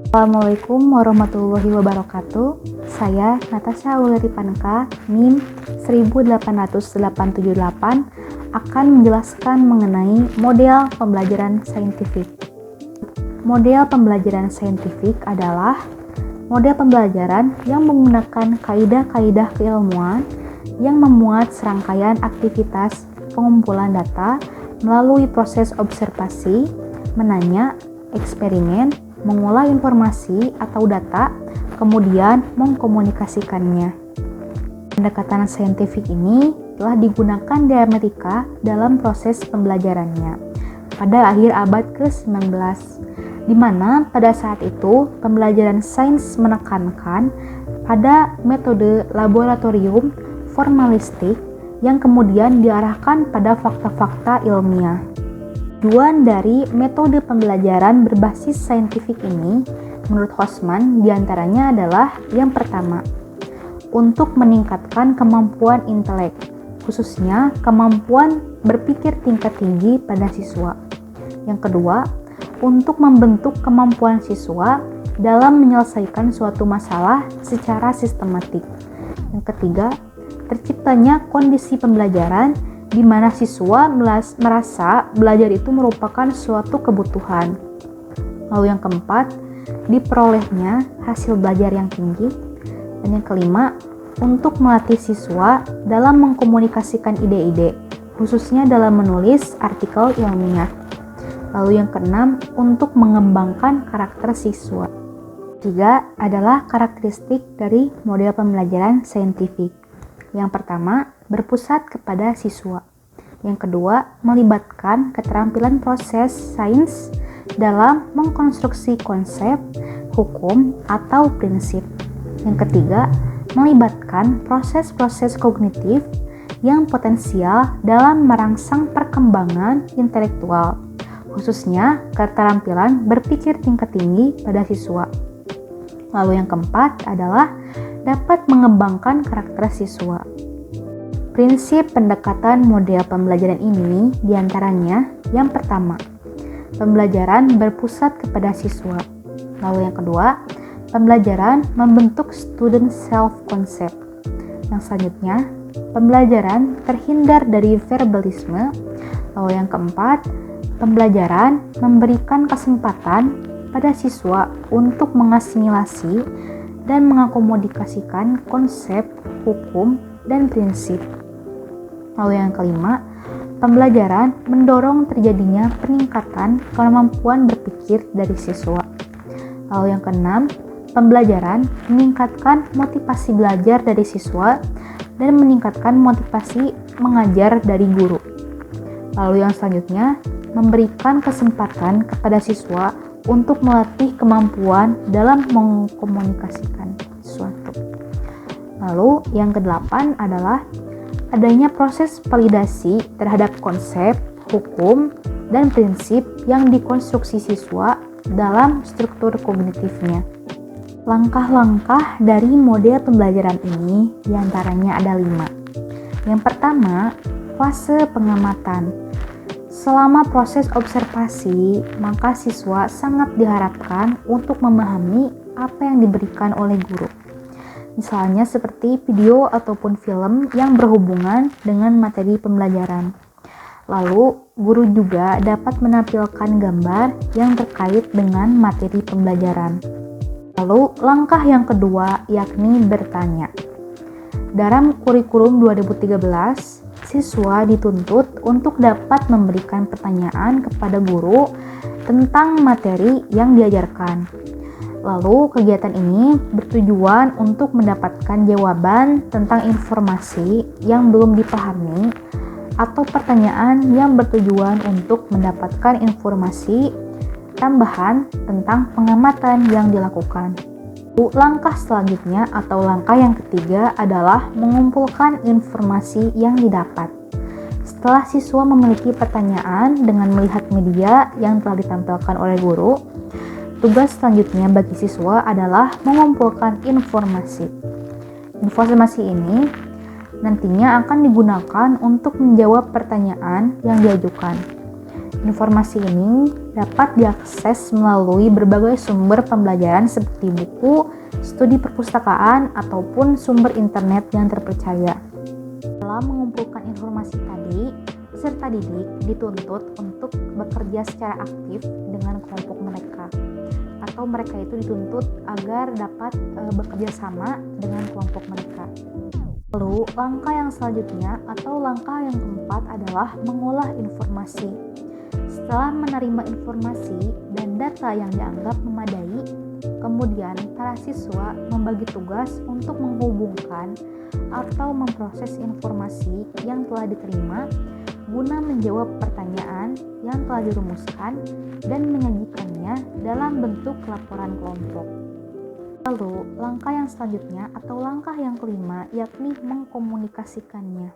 Assalamualaikum warahmatullahi wabarakatuh. Saya Natasha Wulandari Paneka, NIM 18878, akan menjelaskan mengenai model pembelajaran saintifik. Model pembelajaran saintifik adalah model pembelajaran yang menggunakan kaidah-kaidah keilmuan yang memuat serangkaian aktivitas pengumpulan data melalui proses observasi, menanya, eksperimen, mengolah informasi atau data, kemudian mengkomunikasikannya. Pendekatan saintifik ini telah digunakan di Amerika dalam proses pembelajarannya pada akhir abad ke-19, di mana pada saat itu pembelajaran sains menekankan pada metode laboratorium formalistik yang kemudian diarahkan pada fakta-fakta ilmiah. Tujuan dari metode pembelajaran berbasis saintifik ini, menurut Hosman, diantaranya adalah yang pertama, untuk meningkatkan kemampuan intelek, khususnya kemampuan berpikir tingkat tinggi pada siswa. Yang kedua, untuk membentuk kemampuan siswa dalam menyelesaikan suatu masalah secara sistematik. Yang ketiga, terciptanya kondisi pembelajaran di mana siswa merasa belajar itu merupakan suatu kebutuhan. Lalu yang keempat, diperolehnya hasil belajar yang tinggi. Dan yang kelima, untuk melatih siswa dalam mengkomunikasikan ide-ide, khususnya dalam menulis artikel ilmiah. Lalu yang keenam, untuk mengembangkan karakter siswa. Tiga adalah karakteristik dari model pembelajaran saintifik. Yang pertama, berpusat kepada siswa. Yang kedua, melibatkan keterampilan proses sains dalam mengkonstruksi konsep, hukum, atau prinsip. Yang ketiga, melibatkan proses-proses kognitif yang potensial dalam merangsang perkembangan intelektual, khususnya keterampilan berpikir tingkat tinggi pada siswa. Lalu yang keempat adalah dapat mengembangkan karakter siswa. Prinsip pendekatan model pembelajaran ini diantaranya yang pertama, pembelajaran berpusat kepada siswa. Lalu yang kedua, pembelajaran membentuk student self-concept. Yang selanjutnya, pembelajaran terhindar dari verbalisme. Lalu yang keempat, pembelajaran memberikan kesempatan pada siswa untuk mengasimilasi dan mengakomodasikan konsep, hukum, dan prinsip. Lalu yang kelima, pembelajaran mendorong terjadinya peningkatan kemampuan berpikir dari siswa. Lalu yang keenam, pembelajaran meningkatkan motivasi belajar dari siswa dan meningkatkan motivasi mengajar dari guru. Lalu yang selanjutnya, memberikan kesempatan kepada siswa untuk melatih kemampuan dalam mengkomunikasikan sesuatu. Lalu yang kedelapan adalah adanya proses validasi terhadap konsep, hukum, dan prinsip yang dikonstruksi siswa dalam struktur kognitifnya. Langkah-langkah dari model pembelajaran ini diantaranya ada 5. Yang pertama, fase pengamatan. Selama proses observasi, maka siswa sangat diharapkan untuk memahami apa yang diberikan oleh guru. Misalnya seperti video ataupun film yang berhubungan dengan materi pembelajaran. Lalu, guru juga dapat menampilkan gambar yang terkait dengan materi pembelajaran. Lalu, langkah yang kedua yakni bertanya. Dalam kurikulum 2013, siswa dituntut untuk dapat memberikan pertanyaan kepada guru tentang materi yang diajarkan. Lalu, kegiatan ini bertujuan untuk mendapatkan jawaban tentang informasi yang belum dipahami atau pertanyaan yang bertujuan untuk mendapatkan informasi tambahan tentang pengamatan yang dilakukan. Langkah selanjutnya atau langkah yang ketiga adalah mengumpulkan informasi yang didapat. Setelah siswa memiliki pertanyaan dengan melihat media yang telah ditampilkan oleh guru, tugas selanjutnya bagi siswa adalah mengumpulkan informasi. Informasi ini nantinya akan digunakan untuk menjawab pertanyaan yang diajukan. Informasi ini dapat diakses melalui berbagai sumber pembelajaran seperti buku, studi perpustakaan, ataupun sumber internet yang terpercaya. Dalam mengumpulkan informasi tadi, peserta didik dituntut untuk bekerja secara aktif dengan kelompok mereka, atau mereka itu dituntut agar dapat bekerja sama dengan kelompok mereka. Lalu, langkah yang selanjutnya atau langkah yang keempat adalah mengolah informasi. Setelah menerima informasi dan data yang dianggap memadai, kemudian para siswa membagi tugas untuk menghubungkan atau memproses informasi yang telah diterima guna menjawab pertanyaan yang telah dirumuskan dan menyajikannya dalam bentuk laporan kelompok. Lalu, langkah yang selanjutnya atau langkah yang kelima yakni mengkomunikasikannya.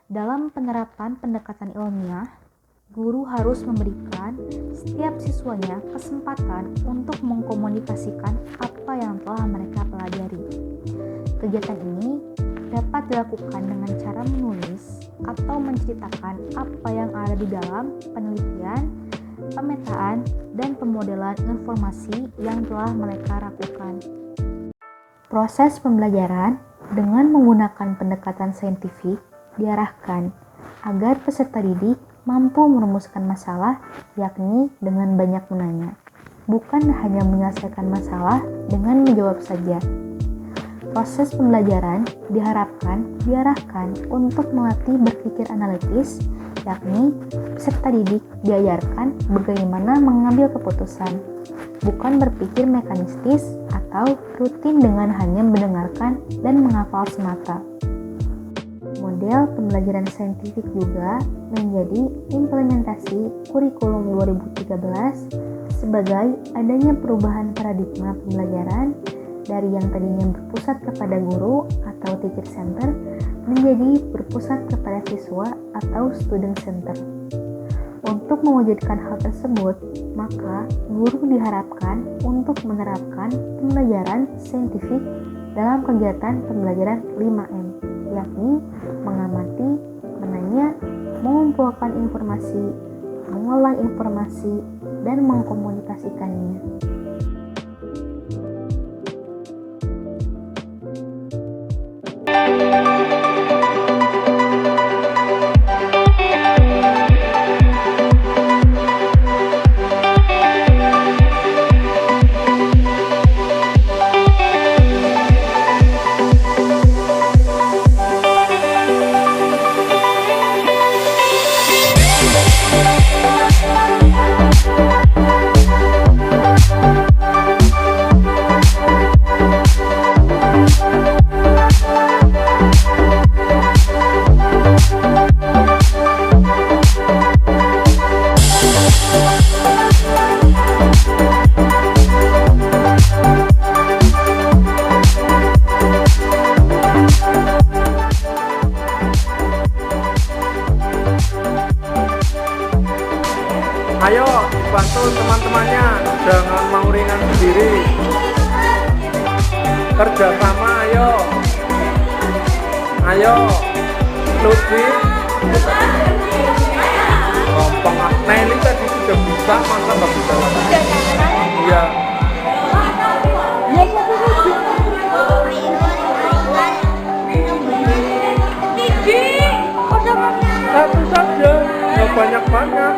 Dalam penerapan pendekatan ilmiah, guru harus memberikan setiap siswanya kesempatan untuk mengkomunikasikan apa yang telah mereka pelajari. Kegiatan ini dapat dilakukan dengan cara menulis atau menceritakan apa yang ada di dalam penelitian, pemetaan, dan pemodelan informasi yang telah mereka lakukan. Proses pembelajaran dengan menggunakan pendekatan saintifik diarahkan agar peserta didik mampu merumuskan masalah, yakni dengan banyak menanya, bukan hanya menyelesaikan masalah dengan menjawab saja. Proses pembelajaran diarahkan untuk melatih berpikir analitis, yakni peserta didik diajarkan bagaimana mengambil keputusan, bukan berpikir mekanistis atau rutin dengan hanya mendengarkan dan menghafal semata. Model pembelajaran saintifik juga menjadi implementasi kurikulum 2013 sebagai adanya perubahan paradigma pembelajaran dari yang tadinya berpusat kepada guru atau teacher center menjadi berpusat kepada siswa atau student center. Untuk mewujudkan hal tersebut, maka guru diharapkan untuk menerapkan pembelajaran saintifik dalam kegiatan pembelajaran 5M, yakni mengamati, menanya, mengumpulkan informasi, mengolah informasi, dan mengkomunikasikannya. Ayo bantu teman-temannya, jangan mau ringan sendiri. Kerjasama, ayo Lutfi, gampang. Nelly tadi sudah bisa, masa nggak bisa lagi? Iya. Satu saja, nggak banyak-banyak.